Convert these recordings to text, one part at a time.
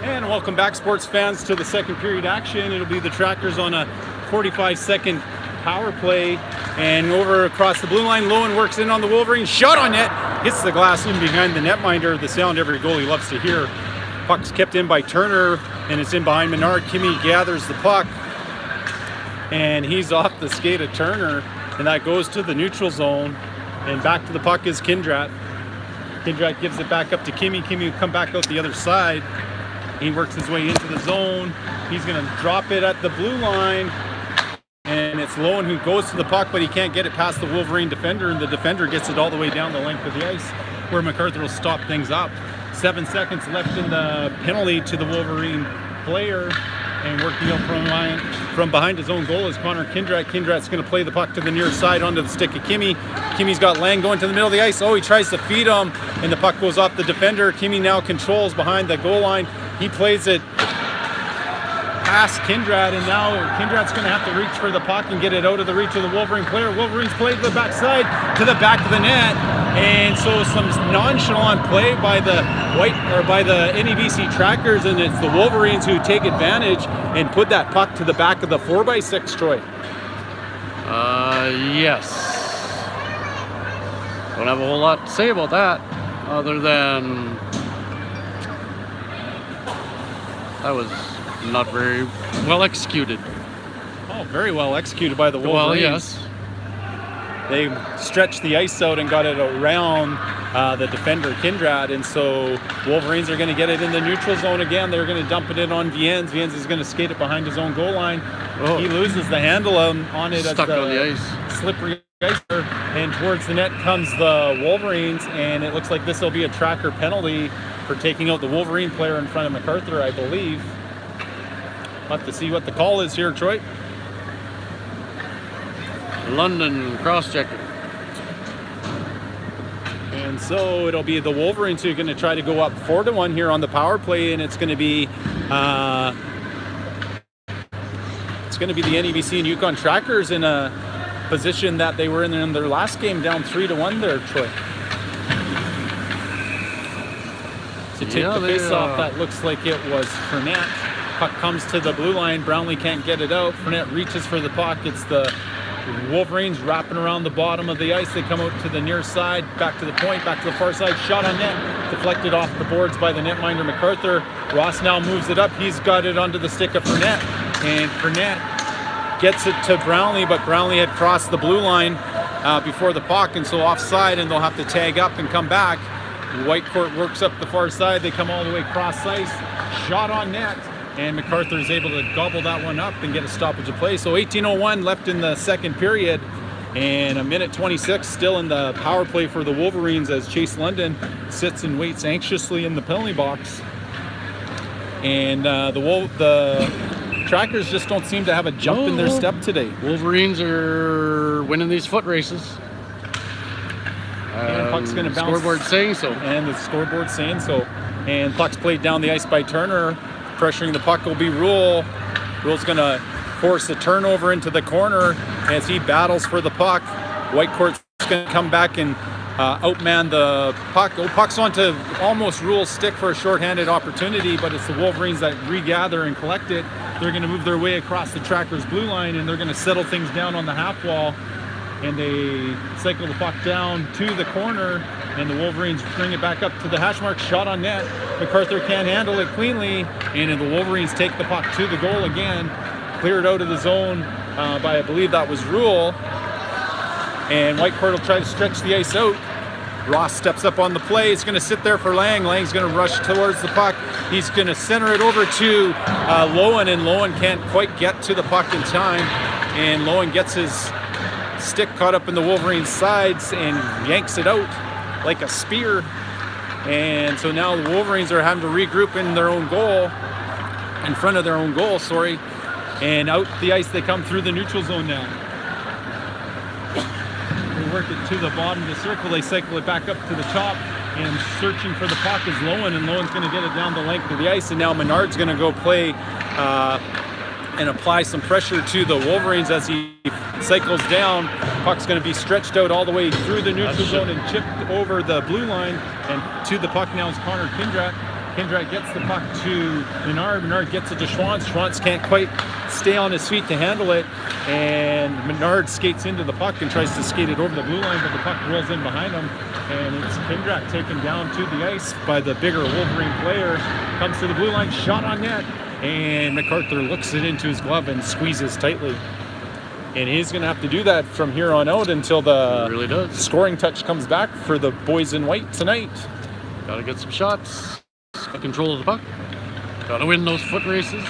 And welcome back, sports fans, to the second period action. It'll be the Trackers on a 45-second power play. And over across the blue line, Lowen works in on the Wolverines. Shot on net. Hits the glass in behind the netminder. The sound every goalie loves to hear. Puck's kept in by Turner, and it's in behind Menard. Kimmy gathers the puck, and he's off the skate of Turner, and that goes to the neutral zone. And back to the puck is Kindrat. Kindrat gives it back up to Kimmy. Kimmy will come back out the other side. He works his way into the zone. He's going to drop it at the blue line. And it's Lowen who goes to the puck, but he can't get it past the Wolverine defender. And the defender gets it all the way down the length of the ice, where MacArthur will stop things up. 7 seconds left in the penalty to the Wolverine player. And working out from behind his own goal is Connor Kindrat. Kindrat's going to play the puck to the near side onto the stick of Kimmy. Kimmy's got Lang going to the middle of the ice. Oh, he tries to feed him, and the puck goes off the defender. Kimmy now controls behind the goal line. He plays it past Kindrat, and now Kindrat's going to have to reach for the puck and get it out of the reach of the Wolverine player. Wolverines play to the backside, to the back of the net, and so some nonchalant play by the NEBC Trackers, and it's the Wolverines who take advantage and put that puck to the back of the 4x6, Troy. Yes. Don't have a whole lot to say about that, other than that was not very well executed. Oh, very well executed by the Wolverines. Well, yes. They stretched the ice out and got it around the defender, Kindrat, and so Wolverines are going to get it in the neutral zone again. They're going to dump it in on Viens. Viens is going to skate it behind his own goal line. Oh. He loses the handle on it. Stuck on the ice. Slippery ice. And towards the net comes the Wolverines, and it looks like this will be a Tracker penalty for taking out the Wolverine player in front of MacArthur, I believe. We'll have to see what the call is here, Troy. London cross-checking. And so it'll be the Wolverines who are going to try to go up 4-1 here on the power play, and it's going to be the NEBC and Yukon Trackers in a position that they were in their last game, down 3-1 there, Troy. To take the face-off, that looks like it was Fournette. Puck comes to the blue line. Brownlee can't get it out. Fournette reaches for the puck. It's the Wolverines wrapping around the bottom of the ice. They come out to the near side, back to the point, back to the far side. Shot on net, deflected off the boards by the netminder MacArthur. Ross now moves it up. He's got it onto the stick of Fournette, and Fournette gets it to Brownlee, but Brownlee had crossed the blue line before the puck, and so offside, and they'll have to tag up and come back. Whitecourt works up the far side. They come all the way cross ice. Shot on net. And MacArthur is able to gobble that one up and get a stoppage of play. So 18:01 left in the second period, and 1:26 still in the power play for the Wolverines as Chase London sits and waits anxiously in the penalty box. And the Trackers just don't seem to have a jump in their step today. Wolverines are winning these foot races. And puck's going to bounce. Scoreboard saying so. And the scoreboard saying so. And puck's played down the ice by Turner. Pressuring the puck will be Rule. Rule's going to force the turnover into the corner as he battles for the puck. Whitecourt's going to come back and outman the puck. Oh, puck's onto almost Rule's stick for a shorthanded opportunity, but it's the Wolverines that regather and collect it. They're going to move their way across the Trackers' blue line, and they're going to settle things down on the half wall. And they cycle the puck down to the corner, and the Wolverines bring it back up to the hash mark. Shot on net. MacArthur can't handle it cleanly, and the Wolverines take the puck to the goal again. Cleared out of the zone by, I believe that was Rule. And Whitecourt will try to stretch the ice out. Ross steps up on the play. It's going to sit there for Lang. Lang's going to rush towards the puck. He's going to center it over to Lowen, and Lowen can't quite get to the puck in time. And Lowen gets his stick caught up in the Wolverines' sides and yanks it out like a spear. And so now the Wolverines are having to regroup in their own goal, in front of their own goal, and out the ice they come through the neutral zone now. They work it to the bottom of the circle. They cycle it back up to the top, and searching for the puck is Lowen, and Lowen's going to get it down the length of the ice, and now Menard's going to go play and apply some pressure to the Wolverines as he cycles down. Puck's going to be stretched out all the way through the neutral zone and chipped over the blue line, and to the puck now is Connor Kindrat. Kindrak gets the puck to Menard. Menard gets it to Schwantz. Schwantz can't quite stay on his feet to handle it. And Menard skates into the puck and tries to skate it over the blue line, but the puck rolls in behind him. And it's Kindrak taken down to the ice by the bigger Wolverine player. Comes to the blue line, shot on net. And MacArthur looks it into his glove and squeezes tightly. And he's going to have to do that from here on out until the really scoring touch comes back for the boys in white tonight. Got to get some shots. Got control of the puck. Got to win those foot races.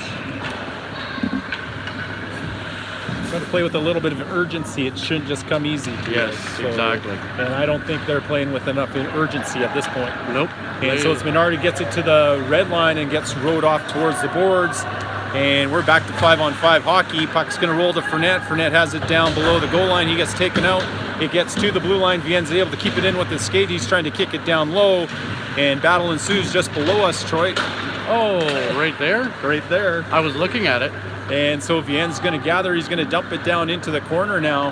Got to play with a little bit of urgency. It shouldn't just come easy. Yes, exactly. And I don't think they're playing with enough urgency at this point. Nope. And so it's Menard who gets it to the red line and gets rowed off towards the boards. And we're back to 5-on-5 hockey. Puck's going to roll to Fournette. Fournette has it down below the goal line. He gets taken out. It gets to the blue line. Vienne's able to keep it in with his skate. He's trying to kick it down low. And battle ensues just below us, Troy. Oh, right there? Right there. I was looking at it. And so Vienne's going to gather. He's going to dump it down into the corner now.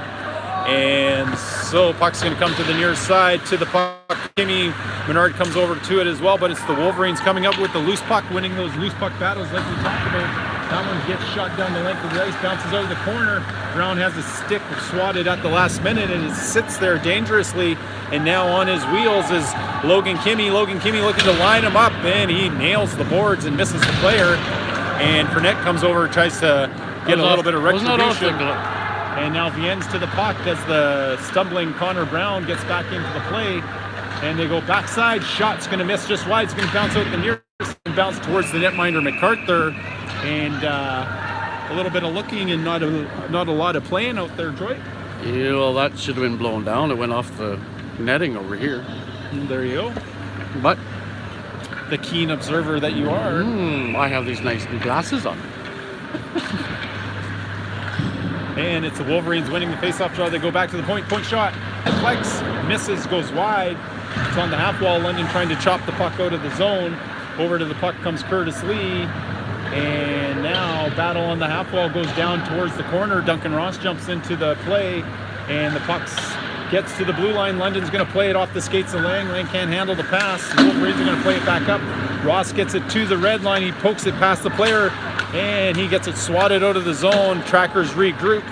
And so puck's going to come to the near side to the puck. Kimmy Menard comes over to it as well, but it's the Wolverines coming up with the loose puck, winning those loose puck battles like we talked about. That one gets shot down the length of the ice, bounces out of the corner. Brown has a stick swatted at the last minute, and it sits there dangerously. And now on his wheels is Logan Kimmy. Logan Kimmy looking to line him up, and he nails the boards and misses the player. And Fournette comes over, tries to get a little bit of retribution. And now Vienne's to the puck as the stumbling Connor Brown gets back into the play. And they go backside. Shot's going to miss just wide. It's going to bounce out the nearest and bounce towards the netminder MacArthur. And a little bit of looking and not a lot of playing out there, Troy. Yeah, well, that should have been blown down. It went off the netting over here. And there you go. But the keen observer that you are. I have these nice new glasses on. And it's the Wolverines winning the face-off draw. They go back to the point. Point shot. Flex misses, goes wide. It's on the half wall. London trying to chop the puck out of the zone. Over to the puck comes Curtis Lee. And now battle on the half wall goes down towards the corner. Duncan Ross jumps into the play. And the puck gets to the blue line. London's going to play it off the skates of Lang. Lang can't handle the pass. The Wolverines are going to play it back up. Ross gets it to the red line. He pokes it past the player. And he gets it swatted out of the zone. Trackers regroup.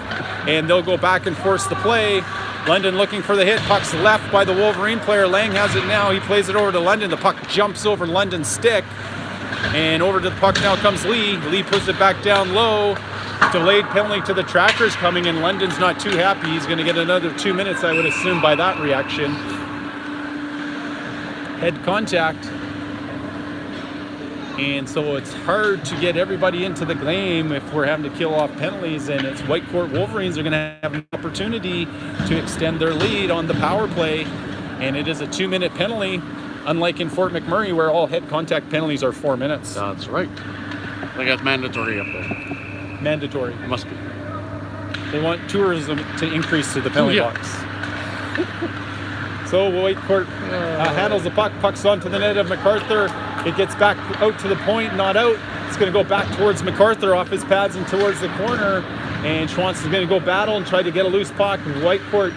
And they'll go back and force the play. London looking for the hit. Puck's left by the Wolverine player. Lang has it now. He plays it over to London. The puck jumps over London's stick. And over to the puck now comes Lee. Lee puts it back down low. Delayed penalty to the Trackers coming in. London's not too happy. He's going to get another 2 minutes, I would assume, by that reaction. Head contact. And so it's hard to get everybody into the game if we're having to kill off penalties, and it's Whitecourt Wolverines are going to have an opportunity to extend their lead on the power play, and it is a 2-minute penalty, unlike in Fort McMurray where all head contact penalties are 4 minutes. That's right. I think that's mandatory up there. Mandatory. It must be. They want tourism to increase to the penalty box. So Whitecourt handles the puck. Puck's onto the net of MacArthur. It gets back out to the point, not out. It's going to go back towards MacArthur off his pads and towards the corner. And Schwantz is going to go battle and try to get a loose puck. Whitecourt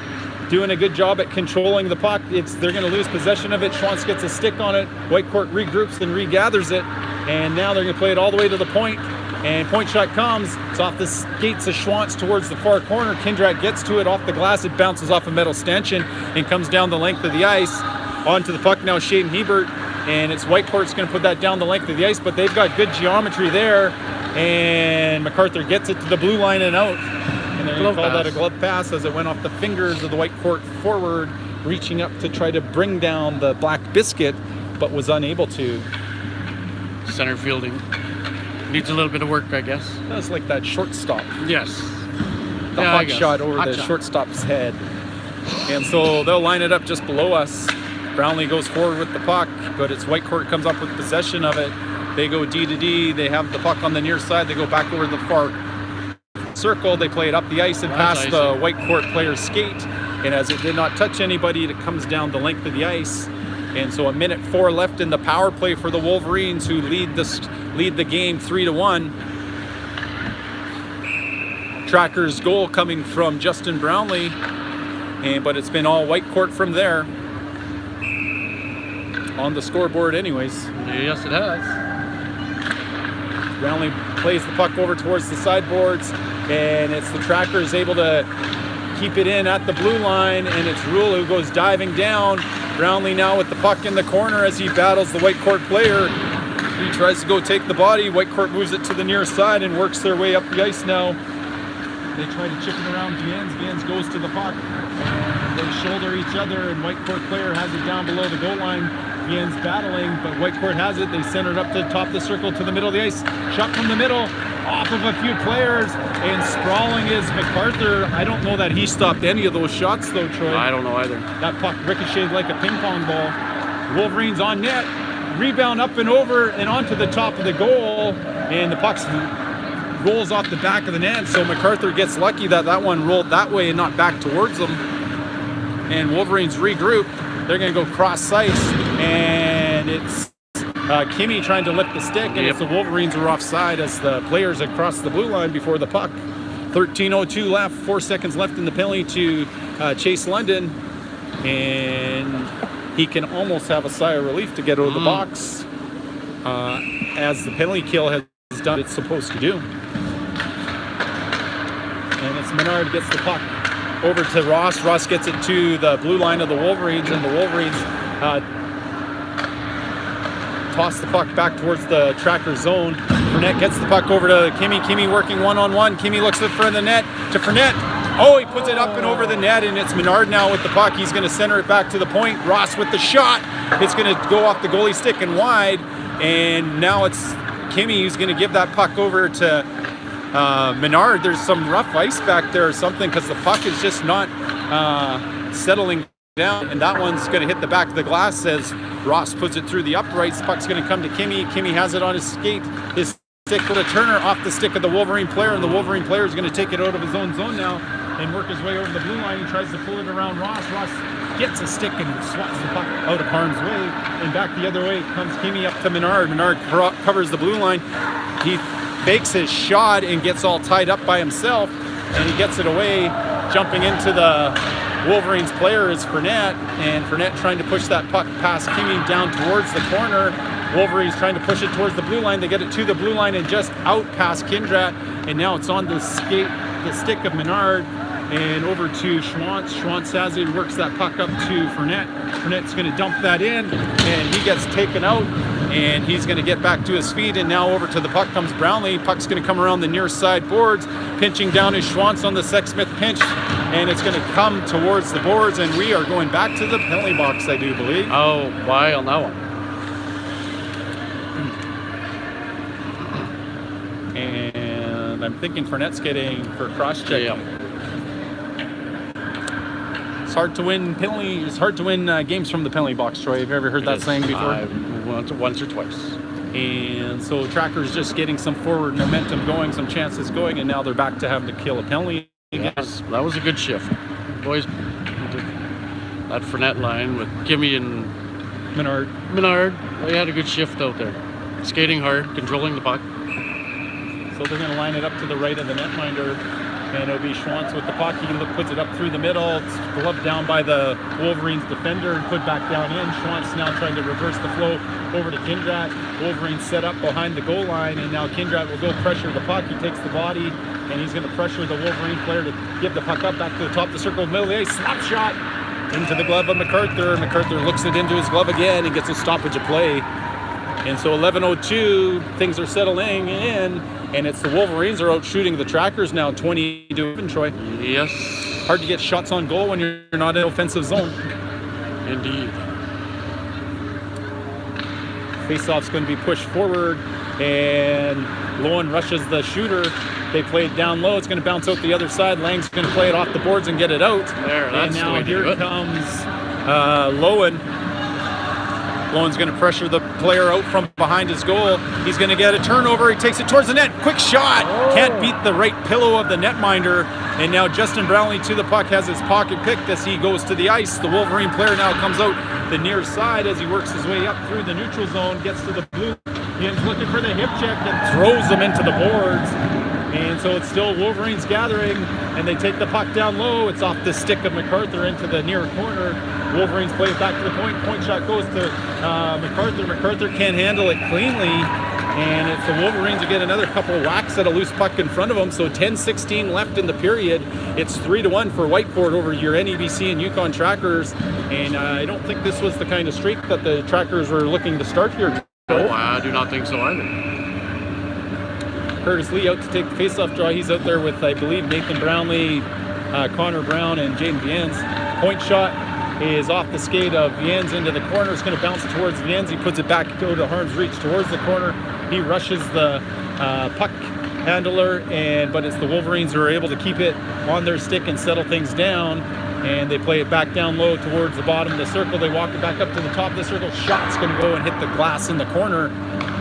doing a good job at controlling the puck. They're going to lose possession of it. Schwantz gets a stick on it. Whitecourt regroups and regathers it. And now they're going to play it all the way to the point. And point shot comes. It's off the skates of Schwantz towards the far corner. Kindrak gets to it off the glass. It bounces off a metal stanchion and comes down the length of the ice. Onto the puck now, Shane Hebert. And it's Whitecourt's going to put that down the length of the ice, but they've got good geometry there. And MacArthur gets it to the blue line and out. And they're going to call that a glove pass as it went off the fingers of the Whitecourt forward, reaching up to try to bring down the Black Biscuit, but was unable to. Center fielding. Needs a little bit of work, I guess. That's like that shortstop. Yes. The hot shot over the shortstop's head. And so they'll line it up just below us. Brownlee goes forward with the puck, but it's Whitecourt comes up with possession of it. They go D to D. They have the puck on the near side. They go back over the far circle. They play it up the ice and past the Whitecourt player's skate. And as it did not touch anybody, it comes down the length of the ice. And so 1:04 left in the power play for the Wolverines, who lead the game 3-1. Tracker's goal coming from Justin Brownlee, but it's been all Whitecourt from there. on the scoreboard anyways. Yes, it has. Brownlee plays the puck over towards the sideboards, and it's the Trackers able to keep it in at the blue line, and it's Rule who goes diving down. Brownlee now with the puck in the corner as he battles the Whitecourt player. He tries to go take the body. Whitecourt moves it to the near side and works their way up the ice now. They try to chip it around Viens. Viens goes to the puck. They shoulder each other, and Whitecourt player has it down below the goal line. Viens battling, but Whitecourt has it. They center it up to the top of the circle to the middle of the ice. Shot from the middle, off of a few players, and sprawling is MacArthur. I don't know that he stopped any of those shots though, Troy. I don't know either. That puck ricocheted like a ping pong ball. Wolverines on net. Rebound up and over and onto the top of the goal, and the puck rolls off the back of the net. So MacArthur gets lucky that that one rolled that way and not back towards them. And Wolverines regroup. They're going to go cross ice, and it's Kimmy trying to lift the stick, and it's the Wolverines are offside as the players had crossed the blue line before the puck. 13:02 left, 4 seconds left in the penalty to Chase London, and he can almost have a sigh of relief to get out of the box as the penalty kill has done what it's supposed to do. And it's Menard gets the puck over to Ross. Ross gets it to the blue line of the Wolverines, and the Wolverines toss the puck back towards the Tracker zone. Fournette gets the puck over to Kimmy. Kimmy working one-on-one. Kimmy looks in front of the net to Fournette. Oh, he puts it up and over the net, and it's Menard now with the puck. He's going to center it back to the point. Ross with the shot. It's going to go off the goalie stick and wide, and now it's Kimmy who's going to give that puck over to Menard. There's some rough ice back there or something because the puck is just not settling down, and that one's going to hit the back of the glass as Ross puts it through the uprights. The puck's going to come to Kimmy. Kimmy has it on his skate. His stick for the Turner off the stick of the Wolverine player, and the Wolverine player is going to take it out of his own zone now and work his way over the blue line. He tries to pull it around Ross. Ross gets a stick and swats the puck out of harm's way, and back the other way comes Kimmy up to Menard. Menard covers the blue line. He fakes his shot and gets all tied up by himself, and he gets it away. Jumping into the Wolverines player is Fournette, and Fournette trying to push that puck past Kimmy down towards the corner. Wolverines trying to push it towards the blue line. They get it to the blue line and just out past Kindrat, and now it's on the stick of Menard and over to Schwantz. Schwantz has it, works that puck up to Fournette. Fournette's going to dump that in, and he gets taken out, and he's going to get back to his feet, and now over to the puck comes Brownlee. Puck's going to come around the near side boards. Pinching down is Schwantz on the Sexsmith pinch, and it's going to come towards the boards, and we are going back to the penalty box, I do believe. Oh, why on that one? And I'm thinking Fournette's getting for cross-checking. Yeah. It's hard to win penalty. It's hard to win games from the penalty box, Troy. Have you ever heard that saying before? Once or twice. And so Tracker's just getting some forward momentum going, some chances going, and now they're back to having to kill a penalty. Yes, that was a good shift. Boys, that Fournette line with Kimmy and Menard, they had a good shift out there. Skating hard, controlling the puck. So they're going to line it up to the right of the netminder, and it'll be Schwantz with the puck. He puts it up through the middle. It's gloved down by the Wolverines defender and put back down in. Schwantz now trying to reverse the flow over to Kindrat. Wolverines set up behind the goal line, and now Kindrat will go pressure the puck. He takes the body, and he's going to pressure the Wolverine player to give the puck up back to the top of the circle, middle of the ice. Slap shot into the glove of MacArthur. MacArthur looks it into his glove again and gets a stoppage of play. And so 11:02, things are settling in, and it's the Wolverines are out shooting the Trackers now, 20-7, Troy. Yes. Hard to get shots on goal when you're not in offensive zone. Indeed. Faceoff's going to be pushed forward, and Lowen rushes the shooter. They play it down low. It's going to bounce out the other side. Lang's going to play it off the boards and get it out. There, that's and now the way to here do it. Comes Lowen. Lowen's going to pressure the player out from behind his goal. He's going to get a turnover. He takes it towards the net. Quick shot. Can't beat the right pillow of the netminder. And now Justin Brownlee to the puck has his pocket picked as he goes to the ice. The Wolverine player now comes out the near side as he works his way up through the neutral zone, gets to the blue Viens looking for the hip check and throws them into the boards. And so it's still Wolverines gathering, and they take the puck down low. It's off the stick of MacArthur into the near corner. Wolverines play it back to the point. Point shot goes to MacArthur. MacArthur can't handle it cleanly, and it's the Wolverines who get another couple of whacks at a loose puck in front of them. So 10-16 left in the period. It's 3-1 for Whitecourt over your NEBC and Yukon Trackers. And I don't think this was the kind of streak that the Trackers were looking to start here. No, I do not think so either. Curtis Lee out to take the face-off draw. He's out there with, I believe, Nathan Brownlee, Connor Brown, and Jaden Viens. Point shot is off the skate of Viens into the corner. It's going to bounce towards Viens. He puts it back out of harm's reach towards the corner. He rushes the puck handler, but it's the Wolverines who are able to keep it on their stick and settle things down. And they play it back down low towards the bottom of the circle. They walk it back up to the top of the circle. Shot's going to go and hit the glass in the corner.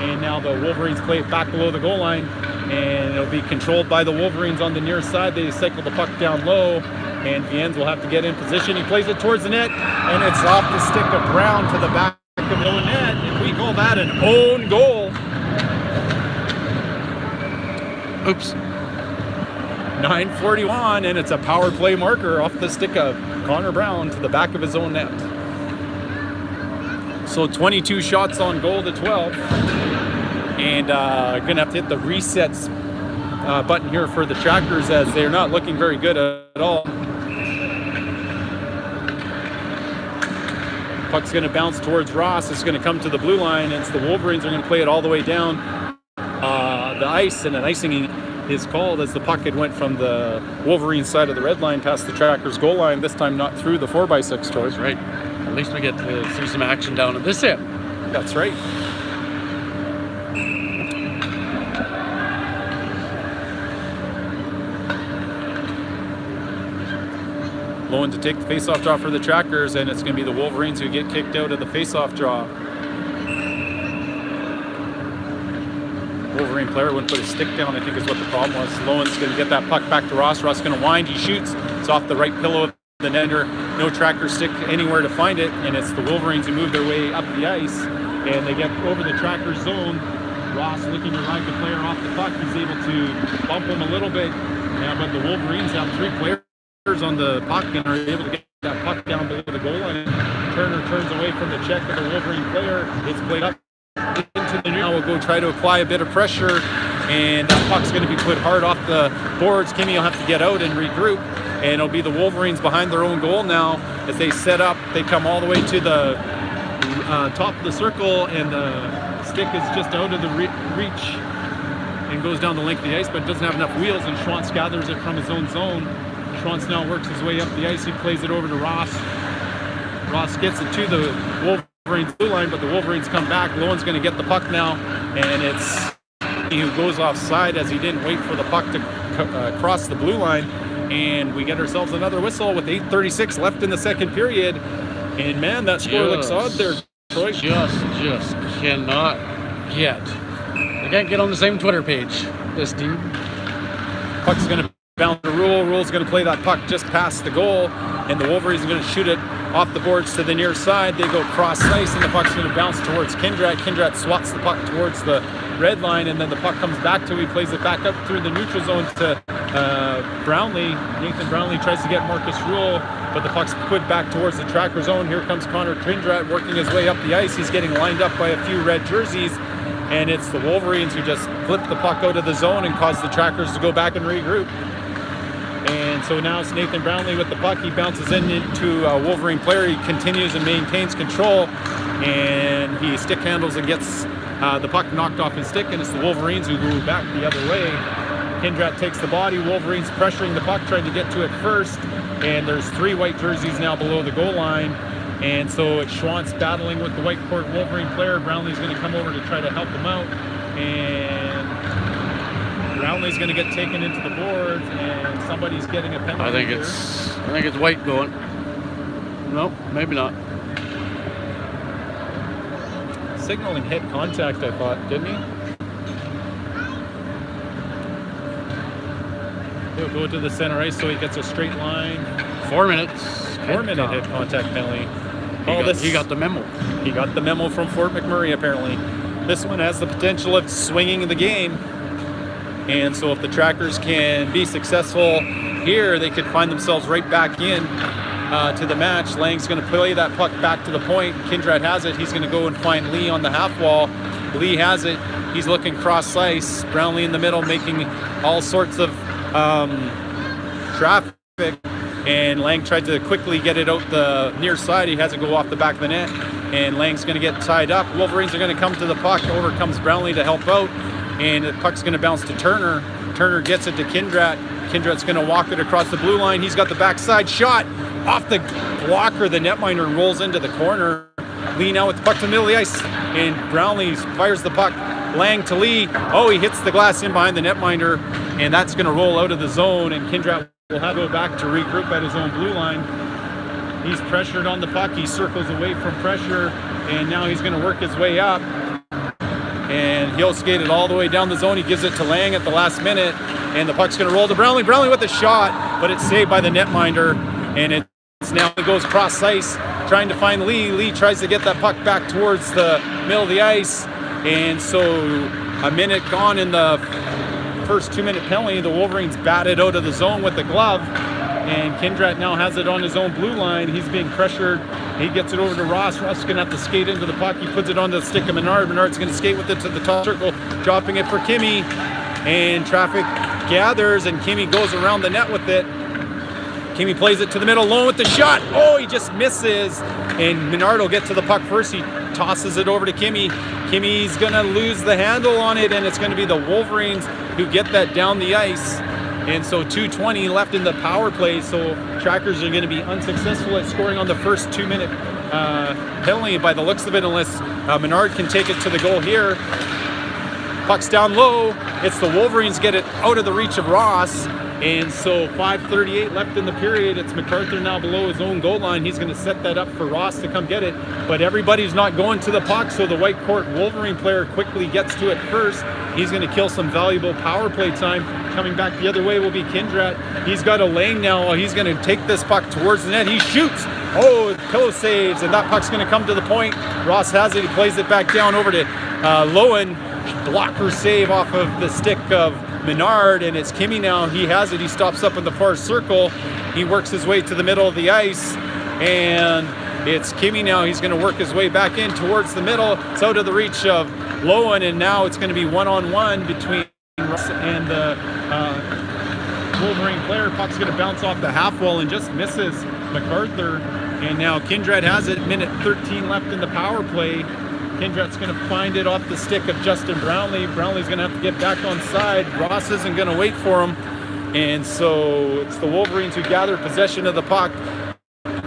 And now the Wolverines play it back below the goal line. And it'll be controlled by the Wolverines on the near side. They cycle the puck down low. And Viens will have to get in position. He plays it towards the net. And it's off the stick of Brown to the back of the net. And we call that an own goal. Oops. 9:41, and it's a power play marker off the stick of Connor Brown to the back of his own net. So 22 shots on goal to 12. And going to have to hit the resets button here for the Trackers, as they're not looking very good at all. Puck's going to bounce towards Ross. It's going to come to the blue line. It's the Wolverines are going to play it all the way down the ice, and an icing is called as the puck had went from the Wolverine side of the red line past the Trackers goal line, this time not through the 4x6 toys. Right. At least we get to see some action down at this end. That's right. Lowen to take the face-off draw for the Trackers, and it's going to be the Wolverines who get kicked out of the face-off draw. Wolverine player wouldn't put his stick down, I think is what the problem was. Lowen's going to get that puck back to Ross. Ross going to wind. He shoots. It's off the right pillow of the netter. No Tracker stick anywhere to find it, and it's the Wolverines who move their way up the ice, and they get over the Tracker zone. Ross looking to ride the player off the puck. He's able to bump him a little bit, but the Wolverines have 3 players on the puck and are able to get that puck down below the goal line. Turner turns away from the check of the Wolverine player. It's played up into the now. We'll go try to apply a bit of pressure, and that puck's going to be put hard off the boards. Kimmy will have to get out and regroup, and it'll be the Wolverines behind their own goal now as they set up. They come all the way to the top of the circle, and the stick is just out of the reach and goes down the length of the ice, but it doesn't have enough wheels, and Schwantz gathers it from his own zone. Schwantz now works his way up the ice. He plays it over to Ross. Ross gets it to the Wolverines blue line, but the Wolverines come back. Lowen's going to get the puck now, and it's he who goes offside as he didn't wait for the puck to cross the blue line. And we get ourselves another whistle with 8:36 left in the second period. And man, that score looks odd there, Troy. Just cannot get. I can't get on the same Twitter page, this team. Puck's going to bounce to Rule. Rule's going to play that puck just past the goal, and the Wolverines are going to shoot it off the boards to the near side. They go cross ice, and the puck's going to bounce towards Kindrat. Kindrat swats the puck towards the red line, and then the puck comes back to him. He plays it back up through the neutral zone to Brownlee. Nathan Brownlee tries to get Marcus Rule, but the puck's put back towards the Tracker zone. Here comes Connor Kindrat working his way up the ice. He's getting lined up by a few red jerseys, and it's the Wolverines who just flip the puck out of the zone and cause the Trackers to go back and regroup. And so now it's Nathan Brownlee with the puck. He bounces into a Wolverine player. He continues and maintains control, and he stick handles and gets the puck knocked off his stick, and it's the Wolverines who go back the other way. Kindrat takes the body. Wolverines pressuring the puck, trying to get to it first, and there's 3 white jerseys now below the goal line. And so it's Schwantz battling with the Whitecourt Wolverine player. Brownlee's going to come over to try to help him out, and Brownlee's going to get taken into the boards, and somebody's getting a penalty. I think it's White going. No, maybe not. Signaling head contact, I thought, didn't he? He'll go to the center ice, so he gets a straight line. 4 minutes. 4-minute head contact penalty. He got the memo. He got the memo from Fort McMurray, apparently. This one has the potential of swinging the game. And so if the Trackers can be successful here, they could find themselves right back in to the match. Lang's going to play that puck back to the point. Kindred has it. He's going to go and find Lee on the half wall. Lee has it. He's looking cross ice. Brownlee in the middle making all sorts of traffic. And Lang tried to quickly get it out the near side. He has it go off the back of the net. And Lang's going to get tied up. Wolverines are going to come to the puck. Over comes Brownlee to help out. And the puck's going to bounce to Turner. Turner gets it to Kindred. Kindred's going to walk it across the blue line. He's got the backside shot off the blocker. The netminder rolls into the corner. Lee now with the puck to the middle of the ice. And Brownlee fires the puck. Lang to Lee. Oh, he hits the glass in behind the netminder. And that's going to roll out of the zone. And Kindred will have to go back to regroup at his own blue line. He's pressured on the puck. He circles away from pressure. And now he's going to work his way up. And he'll skate it all the way down the zone. He gives it to Lang at the last minute. And the puck's going to roll to Brownlee. Brownlee with the shot, but it's saved by the netminder. And it's now he goes cross ice, trying to find Lee. Lee tries to get that puck back towards the middle of the ice. And so a minute gone in the first 2-minute penalty. The Wolverines batted out of the zone with the glove. And Kindred now has it on his own blue line. He's being pressured. He gets it over to Ross. Ross is going to have to skate into the puck. He puts it on the stick of Menard. Menard's going to skate with it to the top circle, dropping it for Kimmy. And traffic gathers, and Kimmy goes around the net with it. Kimmy plays it to the middle, alone with the shot. Oh, he just misses. And Menard will get to the puck first. He tosses it over to Kimmy. Kimmy's going to lose the handle on it, and it's going to be the Wolverines who get that down the ice. And so 2:20 left in the power play, so Trackers are going to be unsuccessful at scoring on the first 2-minute penalty by the looks of it, unless Menard can take it to the goal here. Puck's down low. It's the Wolverines get it out of the reach of Ross. And so 5:38 left in the period. It's MacArthur now below his own goal line. He's going to set that up for Ross to come get it. But everybody's not going to the puck, so the Whitecourt Wolverine player quickly gets to it first. He's going to kill some valuable power play time. Coming back the other way will be Kindred. He's got a lane now. He's going to take this puck towards the net. He shoots. Oh, pillow saves, and that puck's going to come to the point. Ross has it. He plays it back down over to Lowen. Blocker save off of the stick of Menard, and it's Kimmy now. He has it. He stops up in the far circle. He works his way to the middle of the ice, and it's Kimmy now. He's going to work his way back in towards the middle. It's out of the reach of Lowen, and now it's going to be one-on-one between Ross and the Wolverine player. Puck's going to bounce off the half wall and just misses MacArthur. And now Kindred has it. Minute 13 left in the power play. Kindred's going to find it off the stick of Justin Brownlee. Brownlee's going to have to get back on side. Ross isn't going to wait for him. And so it's the Wolverines who gather possession of the puck.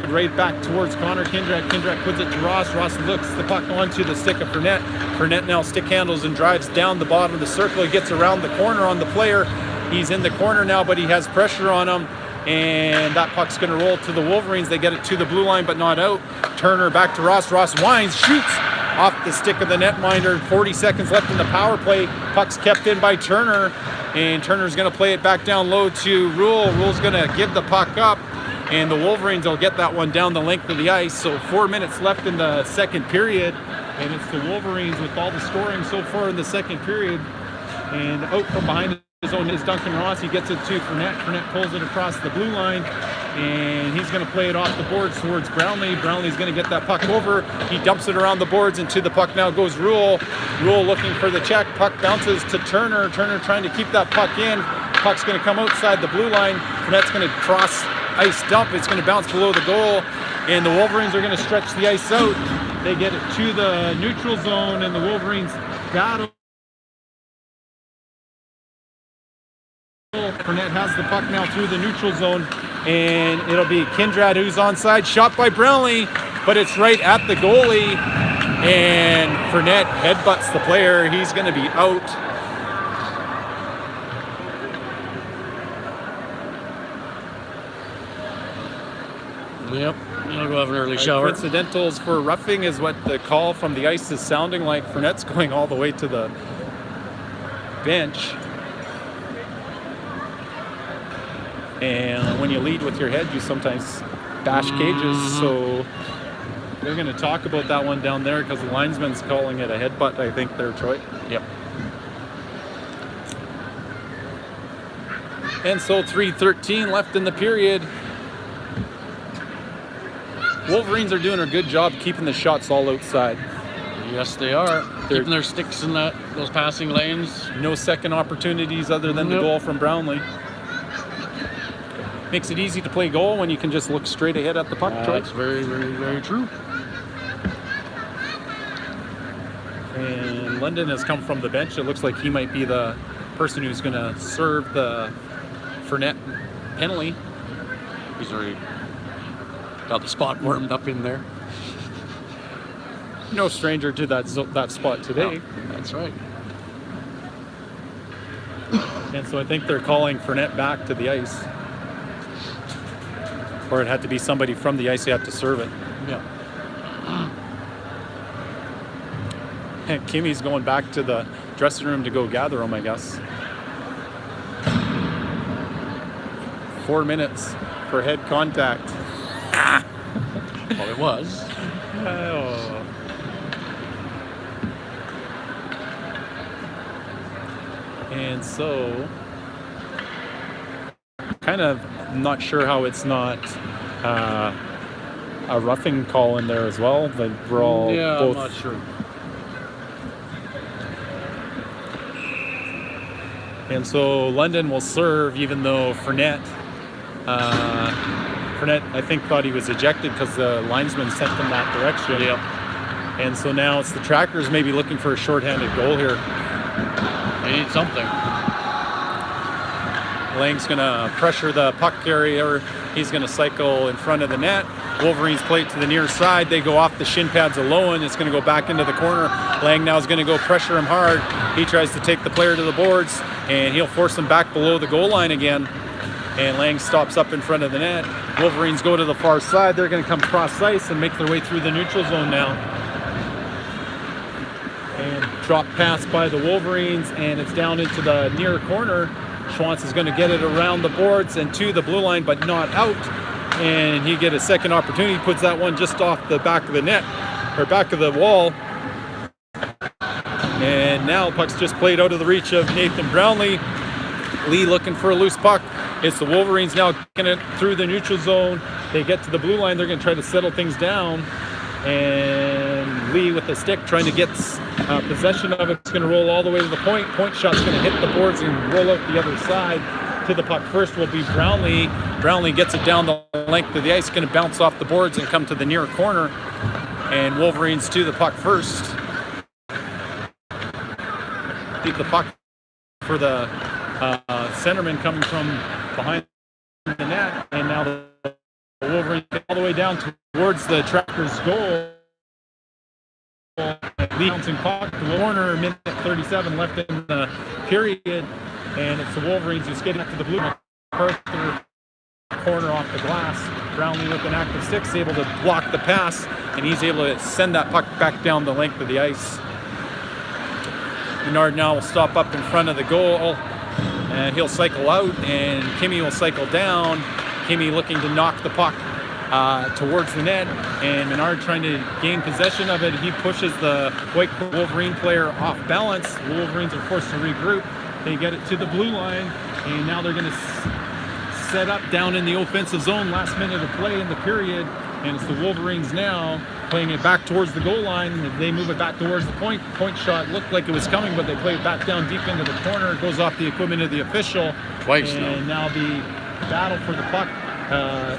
Right back towards Connor Kindred. Kindred puts it to Ross. Ross looks the puck onto the stick of Fournette. Fournette now stick handles and drives down the bottom of the circle. He gets around the corner on the player. He's in the corner now, but he has pressure on him. And that puck's going to roll to the Wolverines. They get it to the blue line, but not out. Turner back to Ross. Ross winds, shoots off the stick of the netminder. 40 seconds left in the power play. Puck's kept in by Turner, and Turner's going to play it back down low to Rule. Rule's going to give the puck up, and the Wolverines will get that one down the length of the ice. So 4 minutes left in the second period, and it's the Wolverines with all the scoring so far in the second period. And out from behind his own is Duncan Ross. He gets it to Fournette. Fournette pulls it across the blue line, and he's going to play it off the boards towards Brownlee. Brownlee's going to get that puck over. He dumps it around the boards, and to the puck now goes Rule. Rule looking for the check. Puck bounces to Turner. Turner trying to keep that puck in. Puck's going to come outside the blue line. Fournette's going to cross ice dump. It's going to bounce below the goal, and the Wolverines are going to stretch the ice out. They get it to the neutral zone, and the Wolverines battle. Fournette has the puck now through the neutral zone, and it'll be Kindred who's onside. Shot by Brownlee, but it's right at the goalie, and Fournette headbutts the player. He's going to be out. Yep, I'll go have an early shower. Incidentals for roughing is what the call from the ice is sounding like. Fournette's going all the way to the bench. And when you lead with your head, you sometimes bash cages. So They're going to talk about that one down there because the linesman's calling it a headbutt, I think, there, Troy. Yep. And so 3:13 left in the period. Wolverines are doing a good job keeping the shots all outside. Yes, they are. Keeping their sticks in those passing lanes. No second opportunities other than the goal from Brownlee. Makes it easy to play goal when you can just look straight ahead at the puck, Troy. That's very, very, very true. And London has come from the bench. It looks like he might be the person who's going to serve the Fournette penalty. He's already got the spot warmed up in there. No stranger to that spot today. No, that's right. And so I think they're calling Fournette back to the ice. Or it had to be somebody from the ice who had to serve it. Yeah. And Kimmy's going back to the dressing room to go gather them, I guess. 4 minutes for head contact. Well, it was. Oh. And so, kind of not sure how it's not a roughing call in there as well. But we're all both. I'm not sure. And so London will serve, even though Fournette, I think, thought he was ejected because the linesman sent him that direction. Yep. And so now it's the Trackers maybe looking for a shorthanded goal here. They need something. Lang's going to pressure the puck carrier. He's going to cycle in front of the net. Wolverines play it to the near side. They go off the shin pads of Lowen. It's going to go back into the corner. Lang now is going to go pressure him hard. He tries to take the player to the boards, and he'll force him back below the goal line again. And Lang stops up in front of the net. Wolverines go to the far side. They're going to come cross ice and make their way through the neutral zone now. And drop pass by the Wolverines, and it's down into the near corner. Schwantz is going to get it around the boards and to the blue line, but not out. And he get a second opportunity. Puts that one just off the back of the net, or back of the wall. And now puck's just played out of the reach of Nathan Brownlee. Lee looking for a loose puck. It's the Wolverines now getting it through the neutral zone. They get to the blue line. They're going to try to settle things down. And Lee with the stick trying to get possession of it. It's going to roll all the way to the point. Point shot's going to hit the boards and roll out the other side. To the puck first will be Brownlee. Brownlee gets it down the length of the ice. Going to bounce off the boards and come to the near corner. And Wolverines to the puck first. Keep the puck for the centerman coming from behind the net. And now the Wolverines get all the way down towards the Trackers' goal. Lee bouncing puck to the corner, minute 37 left in the period, and it's the Wolverines who's getting up to the blue line. Arthur corner off the glass. Brownlee with an active stick is able to block the pass, and he's able to send that puck back down the length of the ice. Menard now will stop up in front of the goal, and he'll cycle out, and Kimmy will cycle down. Kimmy looking to knock the puck towards the net, and Menard trying to gain possession of it. He pushes the Whitecourt Wolverine player off balance. The Wolverines are forced to regroup. They get it to the blue line, and now they're going to set up down in the offensive zone. Last minute of play in the period, and it's the Wolverines now playing it back towards the goal line. They move it back towards the point. Point shot looked like it was coming, but they play it back down deep into the corner. It goes off the equipment of the official. Twice and now the battle for the puck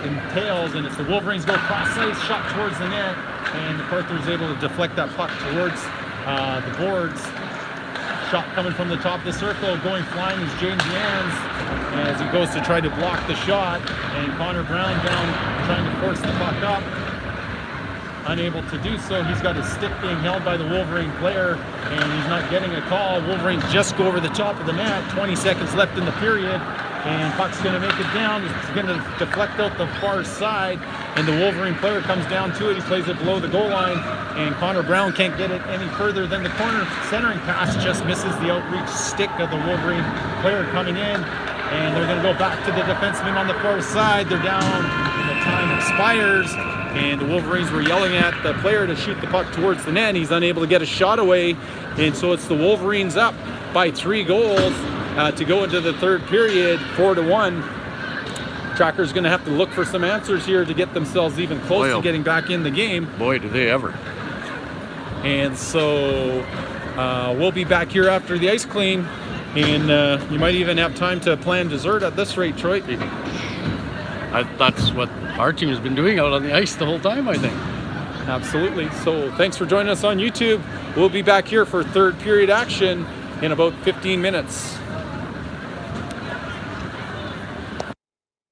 entails, and it's the Wolverines go cross ice, shot towards the net, and MacArthur's able to deflect that puck towards the boards. Shot coming from the top of the circle, going flying is James Yans as he goes to try to block the shot, and Connor Brown down trying to force the puck up. Unable to do so. He's got his stick being held by the Wolverine player, and he's not getting a call. Wolverines just go over the top of the net. 20 seconds left in the period, and puck's going to make it down. It's going to deflect out the far side, and the Wolverine player comes down to it. He plays it below the goal line, and Connor Brown can't get it any further than the corner. Centering pass just misses the outreach stick of the Wolverine player coming in, and they're going to go back to the defenseman on the far side. They're down in the time expires, and the Wolverines were yelling at the player to shoot the puck towards the net. He's unable to get a shot away, and so it's the Wolverines up by 3 goals to go into the third period, 4-1. Trackers going to have to look for some answers here to get themselves even close to getting back in the game. Boy, do they ever. And so we'll be back here after the ice clean, and you might even have time to plan dessert at this rate, Troy. That's what our team has been doing out on the ice the whole time, I think. Absolutely. So thanks for joining us on YouTube. We'll be back here for third period action in about 15 minutes.